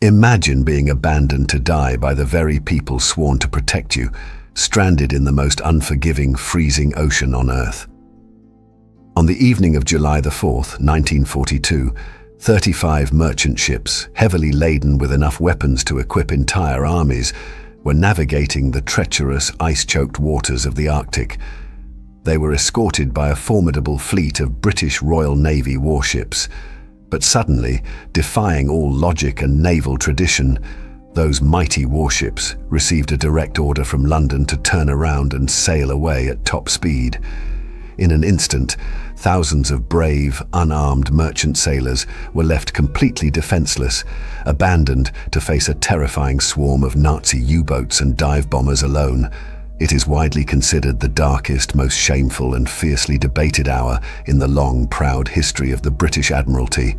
Imagine being abandoned to die by the very people sworn to protect you, stranded in the most unforgiving, freezing ocean on Earth. On the evening of July the 4th, 1942, 35 merchant ships, heavily laden with enough weapons to equip entire armies, were navigating the treacherous, ice-choked waters of the Arctic. They were escorted by a formidable fleet of British Royal Navy warships. But suddenly, defying all logic and naval tradition, those mighty warships received a direct order from London to turn around and sail away at top speed. In an instant, thousands of brave, unarmed merchant sailors were left completely defenseless, abandoned to face a terrifying swarm of Nazi U-boats and dive bombers alone. It is widely considered the darkest, most shameful and fiercely debated hour in the long, proud history of the British Admiralty.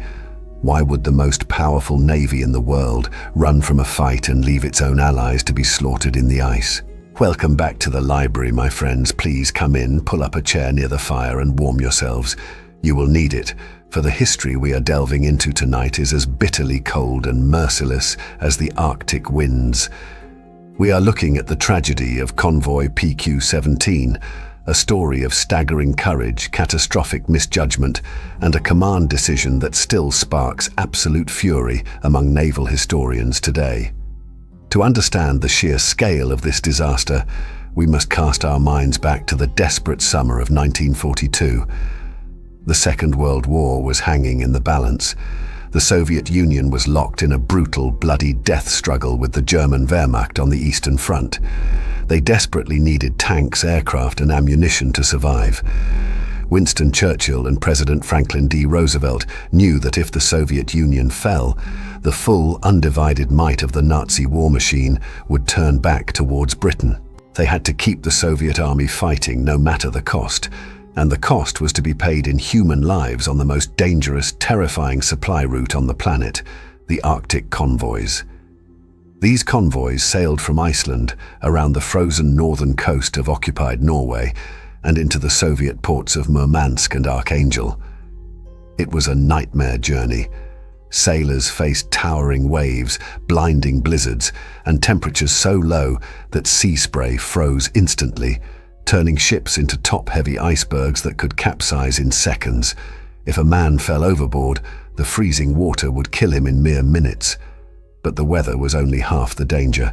Why would the most powerful navy in the world run from a fight and leave its own allies to be slaughtered in the ice? Welcome back to the library, my friends. Please come in, pull up a chair near the fire and warm yourselves. You will need it, for the history we are delving into tonight is as bitterly cold and merciless as the Arctic winds. We are looking at the tragedy of Convoy PQ-17, a story of staggering courage, catastrophic misjudgment, and a command decision that still sparks absolute fury among naval historians today. To understand the sheer scale of this disaster, we must cast our minds back to the desperate summer of 1942. The Second World War was hanging in the balance. The Soviet Union was locked in a brutal, bloody death struggle with the German Wehrmacht on the Eastern Front. They desperately needed tanks, aircraft, and ammunition to survive. Winston Churchill and President Franklin D. Roosevelt knew that if the Soviet Union fell, the full, undivided might of the Nazi war machine would turn back towards Britain. They had to keep the Soviet army fighting no matter the cost, and the cost was to be paid in human lives on the most dangerous, terrifying supply route on the planet, the Arctic convoys. These convoys sailed from Iceland around the frozen northern coast of occupied Norway and into the Soviet ports of Murmansk and Archangel. It was a nightmare journey. Sailors faced towering waves, blinding blizzards, and temperatures so low that sea spray froze instantly, turning ships into top-heavy icebergs that could capsize in seconds. If a man fell overboard, the freezing water would kill him in mere minutes. But the weather was only half the danger.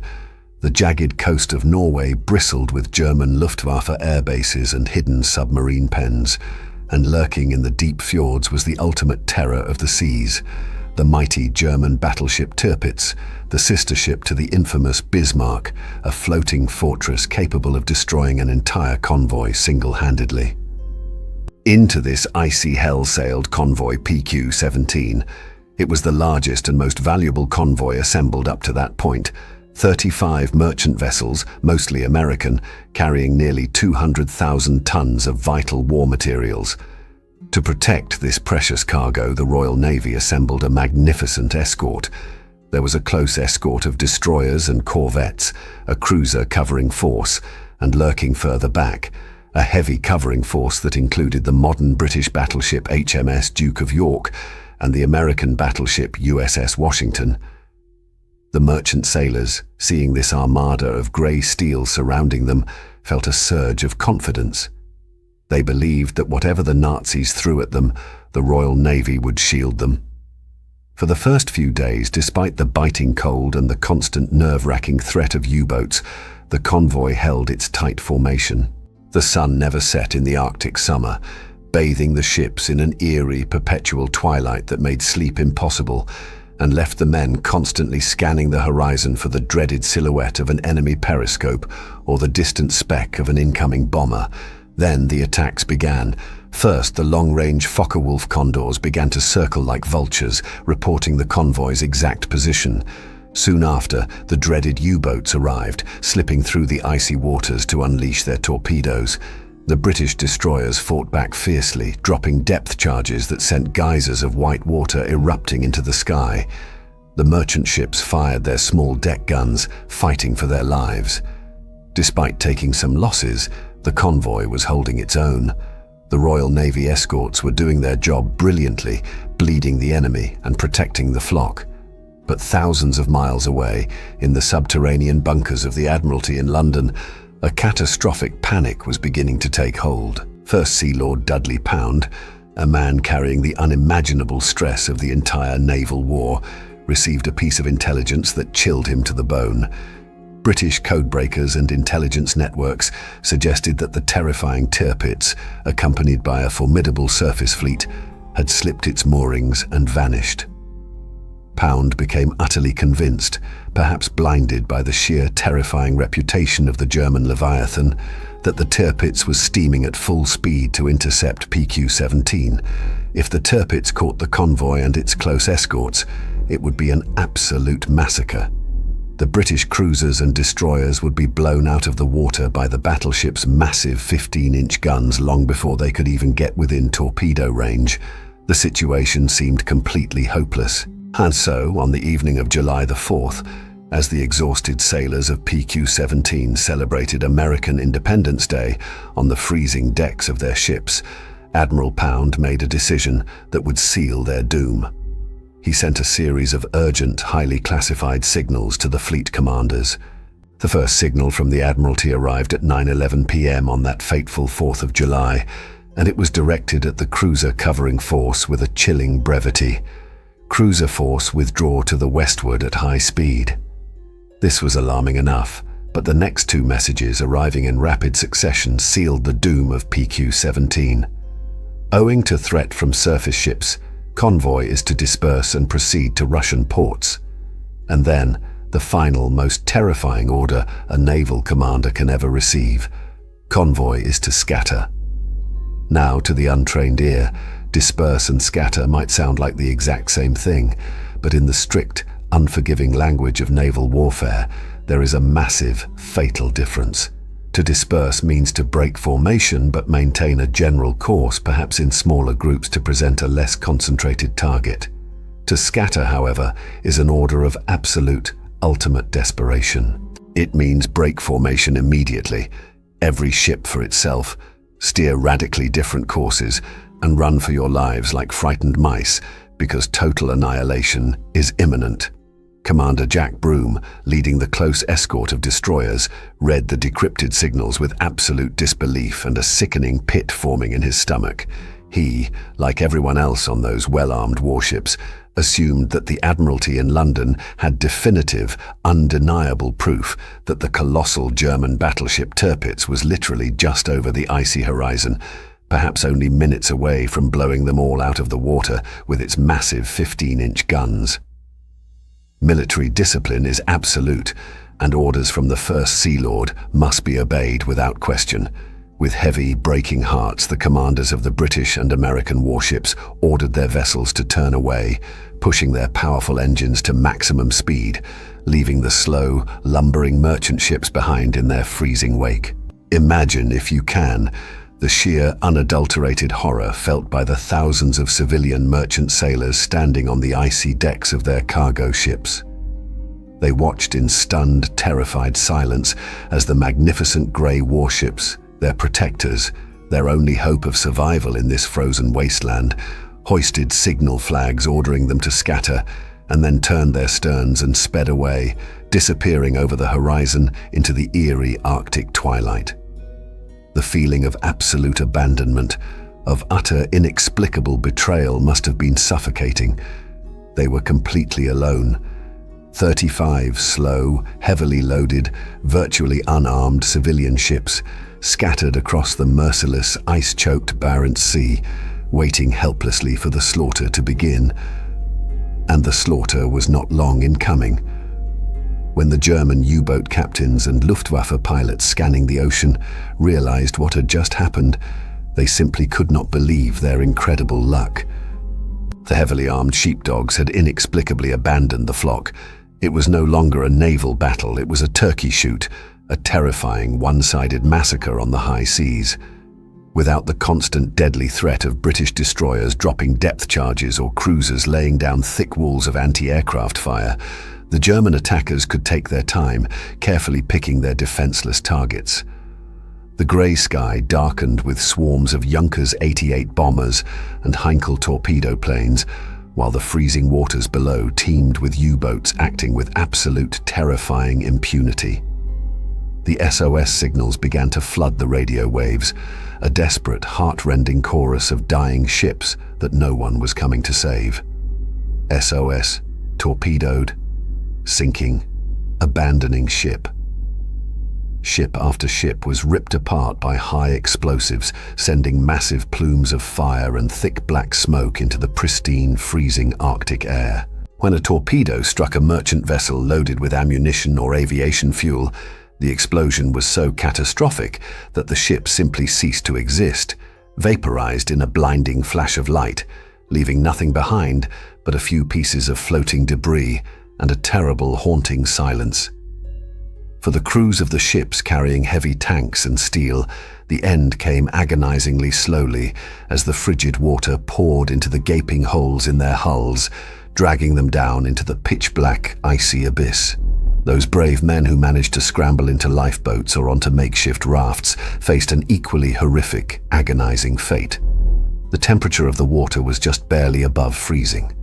The jagged coast of Norway bristled with German Luftwaffe air bases and hidden submarine pens, and lurking in the deep fjords was the ultimate terror of the seas, the mighty German battleship Tirpitz, the sister ship to the infamous Bismarck, a floating fortress capable of destroying an entire convoy single-handedly. Into this icy hell sailed Convoy PQ-17. It was the largest and most valuable convoy assembled up to that point. 35 merchant vessels, mostly American, carrying nearly 200,000 tons of vital war materials. To protect this precious cargo, the Royal Navy assembled a magnificent escort. There was a close escort of destroyers and corvettes, a cruiser covering force, and lurking further back, a heavy covering force that included the modern British battleship HMS Duke of York and the American battleship USS Washington. The merchant sailors, seeing this armada of grey steel surrounding them, felt a surge of confidence. They believed that whatever the Nazis threw at them, the Royal Navy would shield them. For the first few days, despite the biting cold and the constant nerve-wracking threat of U-boats, the convoy held its tight formation. The sun never set in the Arctic summer, bathing the ships in an eerie, perpetual twilight that made sleep impossible and left the men constantly scanning the horizon for the dreaded silhouette of an enemy periscope or the distant speck of an incoming bomber. Then the attacks began. First, the long-range Focke-Wulf condors began to circle like vultures, reporting the convoy's exact position. Soon after, the dreaded U-boats arrived, slipping through the icy waters to unleash their torpedoes. The British destroyers fought back fiercely, dropping depth charges that sent geysers of white water erupting into the sky. The merchant ships fired their small deck guns, fighting for their lives. Despite taking some losses, the convoy was holding its own. The Royal Navy escorts were doing their job brilliantly, bleeding the enemy and protecting the flock. But thousands of miles away, in the subterranean bunkers of the Admiralty in London, a catastrophic panic was beginning to take hold. First Sea Lord Dudley Pound, a man carrying the unimaginable stress of the entire naval war, received a piece of intelligence that chilled him to the bone. British codebreakers and intelligence networks suggested that the terrifying Tirpitz, accompanied by a formidable surface fleet, had slipped its moorings and vanished. Pound became utterly convinced, perhaps blinded by the sheer terrifying reputation of the German Leviathan, that the Tirpitz was steaming at full speed to intercept PQ-17. If the Tirpitz caught the convoy and its close escorts, it would be an absolute massacre. The British cruisers and destroyers would be blown out of the water by the battleship's massive 15-inch guns long before they could even get within torpedo range. The situation seemed completely hopeless. And so, on the evening of July the 4th, as the exhausted sailors of PQ-17 celebrated American Independence Day on the freezing decks of their ships, Admiral Pound made a decision that would seal their doom. He sent a series of urgent, highly classified signals to the fleet commanders. The first signal from the Admiralty arrived at 9:11 p.m. on that fateful 4th of July, and it was directed at the cruiser covering force with a chilling brevity. Cruiser force withdraw to the westward at high speed. This was alarming enough, but the next two messages arriving in rapid succession sealed the doom of PQ-17. Owing to threat from surface ships, Convoy is to disperse and proceed to Russian ports. And then, the final, most terrifying order a naval commander can ever receive. Convoy is to scatter. Now, to the untrained ear, disperse and scatter might sound like the exact same thing, but in the strict, unforgiving language of naval warfare, there is a massive, fatal difference. To disperse means to break formation but maintain a general course, perhaps in smaller groups to present a less concentrated target. To scatter, however, is an order of absolute, ultimate desperation. It means break formation immediately, every ship for itself, steer radically different courses, and run for your lives like frightened mice, because total annihilation is imminent. Commander Jack Broom, leading the close escort of destroyers, read the decrypted signals with absolute disbelief and a sickening pit forming in his stomach. He, like everyone else on those well-armed warships, assumed that the Admiralty in London had definitive, undeniable proof that the colossal German battleship Tirpitz was literally just over the icy horizon, perhaps only minutes away from blowing them all out of the water with its massive 15-inch guns. Military discipline is absolute, and orders from the First Sea Lord must be obeyed without question. With heavy, breaking hearts, the commanders of the British and American warships ordered their vessels to turn away, pushing their powerful engines to maximum speed, leaving the slow, lumbering merchant ships behind in their freezing wake. Imagine, if you can, the sheer, unadulterated horror felt by the thousands of civilian merchant sailors standing on the icy decks of their cargo ships. They watched in stunned, terrified silence as the magnificent grey warships, their protectors, their only hope of survival in this frozen wasteland, hoisted signal flags ordering them to scatter, and then turned their sterns and sped away, disappearing over the horizon into the eerie Arctic twilight. The feeling of absolute abandonment, of utter inexplicable betrayal must have been suffocating. They were completely alone. 35 slow, heavily loaded, virtually unarmed civilian ships scattered across the merciless, ice-choked Barents Sea, waiting helplessly for the slaughter to begin. And the slaughter was not long in coming. When the German U-boat captains and Luftwaffe pilots scanning the ocean realized what had just happened, they simply could not believe their incredible luck. The heavily armed sheepdogs had inexplicably abandoned the flock. It was no longer a naval battle, it was a turkey shoot, a terrifying, one-sided massacre on the high seas. Without the constant deadly threat of British destroyers dropping depth charges or cruisers laying down thick walls of anti-aircraft fire, the German attackers could take their time, carefully picking their defenseless targets. The grey sky darkened with swarms of Junkers 88 bombers and Heinkel torpedo planes, while the freezing waters below teemed with U-boats acting with absolute terrifying impunity. The SOS signals began to flood the radio waves, a desperate, heart-rending chorus of dying ships that no one was coming to save. SOS, torpedoed, sinking, abandoning ship. Ship after ship was ripped apart by high explosives, sending massive plumes of fire and thick black smoke into the pristine, freezing Arctic air. When a torpedo struck a merchant vessel loaded with ammunition or aviation fuel, the explosion was so catastrophic that the ship simply ceased to exist, vaporized in a blinding flash of light, leaving nothing behind but a few pieces of floating debris and a terrible, haunting silence. For the crews of the ships carrying heavy tanks and steel, the end came agonizingly slowly as the frigid water poured into the gaping holes in their hulls, dragging them down into the pitch-black, icy abyss. Those brave men who managed to scramble into lifeboats or onto makeshift rafts faced an equally horrific, agonizing fate. The temperature of the water was just barely above freezing.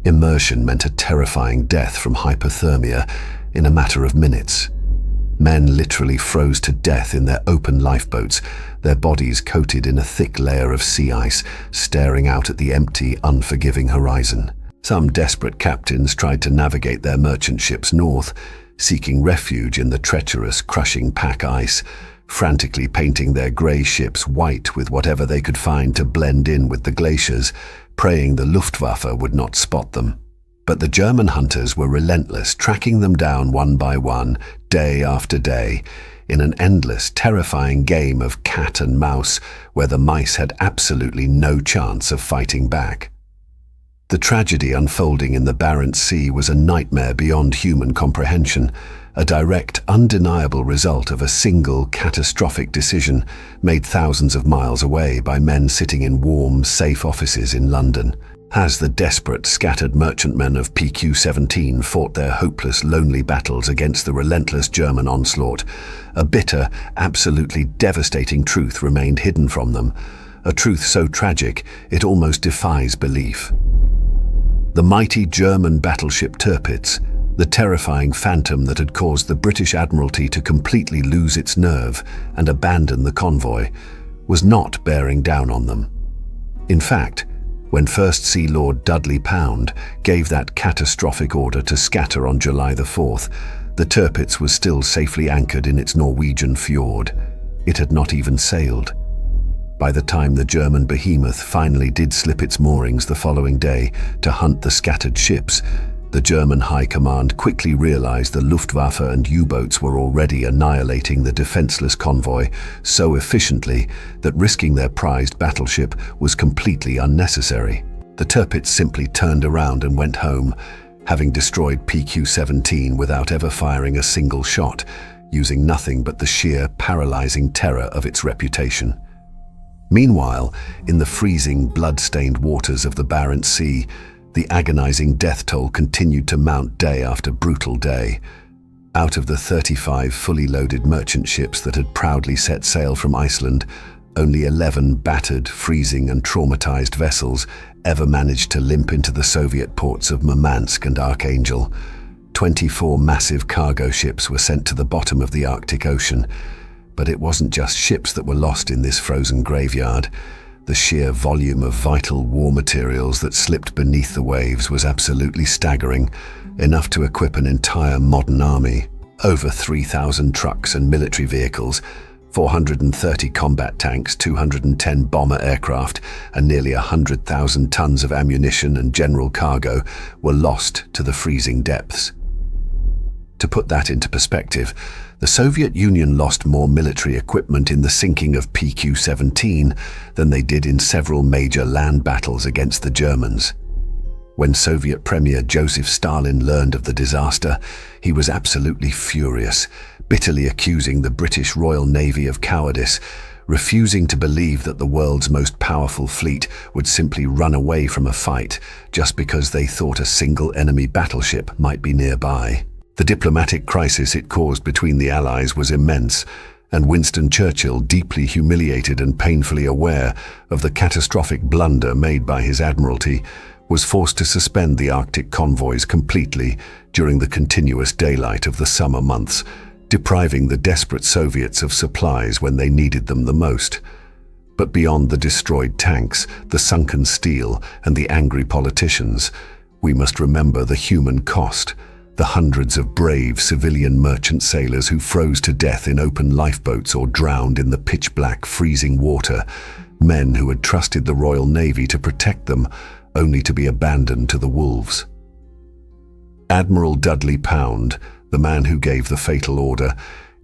Immersion meant a terrifying death from hypothermia in a matter of minutes. Men literally froze to death in their open lifeboats, their bodies coated in a thick layer of sea ice, staring out at the empty, unforgiving horizon. Some desperate captains tried to navigate their merchant ships north, seeking refuge in the treacherous, crushing pack ice, frantically painting their grey ships white with whatever they could find to blend in with the glaciers, praying the Luftwaffe would not spot them. But the German hunters were relentless, tracking them down one by one, day after day, in an endless, terrifying game of cat and mouse where the mice had absolutely no chance of fighting back. The tragedy unfolding in the Barents Sea was a nightmare beyond human comprehension, a direct, undeniable result of a single, catastrophic decision made thousands of miles away by men sitting in warm, safe offices in London. As the desperate, scattered merchantmen of PQ-17 fought their hopeless, lonely battles against the relentless German onslaught, a bitter, absolutely devastating truth remained hidden from them, a truth so tragic it almost defies belief. The mighty German battleship Tirpitz, the terrifying phantom that had caused the British Admiralty to completely lose its nerve and abandon the convoy, was not bearing down on them. In fact, when First Sea Lord Dudley Pound gave that catastrophic order to scatter on July the 4th, the Tirpitz was still safely anchored in its Norwegian fjord. It had not even sailed. By the time the German behemoth finally did slip its moorings the following day to hunt the scattered ships, the German High Command quickly realized the Luftwaffe and U-boats were already annihilating the defenseless convoy so efficiently that risking their prized battleship was completely unnecessary. The Tirpitz simply turned around and went home, having destroyed PQ-17 without ever firing a single shot, using nothing but the sheer, paralyzing terror of its reputation. Meanwhile, in the freezing, blood-stained waters of the Barents Sea, the agonizing death toll continued to mount day after brutal day. Out of the 35 fully loaded merchant ships that had proudly set sail from Iceland, only 11 battered, freezing and traumatized vessels ever managed to limp into the Soviet ports of Murmansk and Archangel. 24 massive cargo ships were sent to the bottom of the Arctic Ocean. But it wasn't just ships that were lost in this frozen graveyard. The sheer volume of vital war materials that slipped beneath the waves was absolutely staggering, enough to equip an entire modern army. Over 3,000 trucks and military vehicles, 430 combat tanks, 210 bomber aircraft, and nearly 100,000 tons of ammunition and general cargo were lost to the freezing depths. To put that into perspective, the Soviet Union lost more military equipment in the sinking of PQ-17 than they did in several major land battles against the Germans. When Soviet Premier Joseph Stalin learned of the disaster, he was absolutely furious, bitterly accusing the British Royal Navy of cowardice, refusing to believe that the world's most powerful fleet would simply run away from a fight just because they thought a single enemy battleship might be nearby. The diplomatic crisis it caused between the Allies was immense, and Winston Churchill, deeply humiliated and painfully aware of the catastrophic blunder made by his Admiralty, was forced to suspend the Arctic convoys completely during the continuous daylight of the summer months, depriving the desperate Soviets of supplies when they needed them the most. But beyond the destroyed tanks, the sunken steel, and the angry politicians, we must remember the human cost, the hundreds of brave civilian merchant sailors who froze to death in open lifeboats or drowned in the pitch-black freezing water, men who had trusted the Royal Navy to protect them, only to be abandoned to the wolves. Admiral Dudley Pound, the man who gave the fatal order,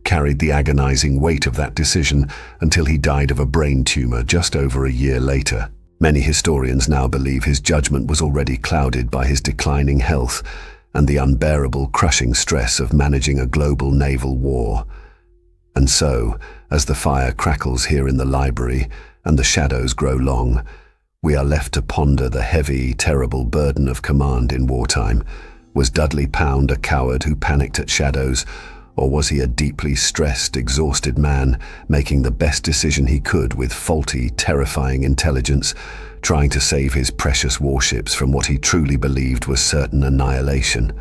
carried the agonizing weight of that decision until he died of a brain tumor just over a year later. Many historians now believe his judgment was already clouded by his declining health and the unbearable, crushing stress of managing a global naval war. And so, as the fire crackles here in the library and the shadows grow long, we are left to ponder the heavy, terrible burden of command in wartime. Was Dudley Pound a coward who panicked at shadows, or was he a deeply stressed, exhausted man, making the best decision he could with faulty, terrifying intelligence, trying to save his precious warships from what he truly believed was certain annihilation?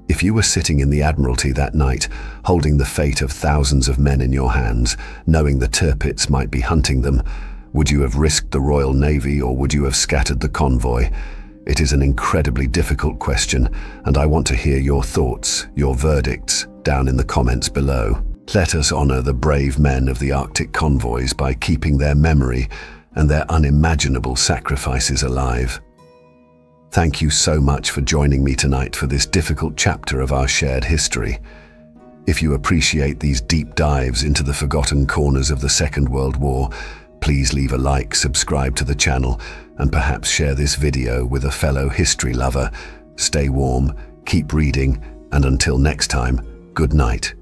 If you were sitting in the Admiralty that night, holding the fate of thousands of men in your hands, knowing the Tirpitz might be hunting them, would you have risked the Royal Navy, or would you have scattered the convoy? It is an incredibly difficult question, and I want to hear your thoughts, your verdicts, down in the comments below. Let us honor the brave men of the Arctic convoys by keeping their memory and their unimaginable sacrifices alive. Thank you so much for joining me tonight for this difficult chapter of our shared history. If you appreciate these deep dives into the forgotten corners of the Second World War, please leave a like, subscribe to the channel, and perhaps share this video with a fellow history lover. Stay warm, keep reading, and until next time, good night.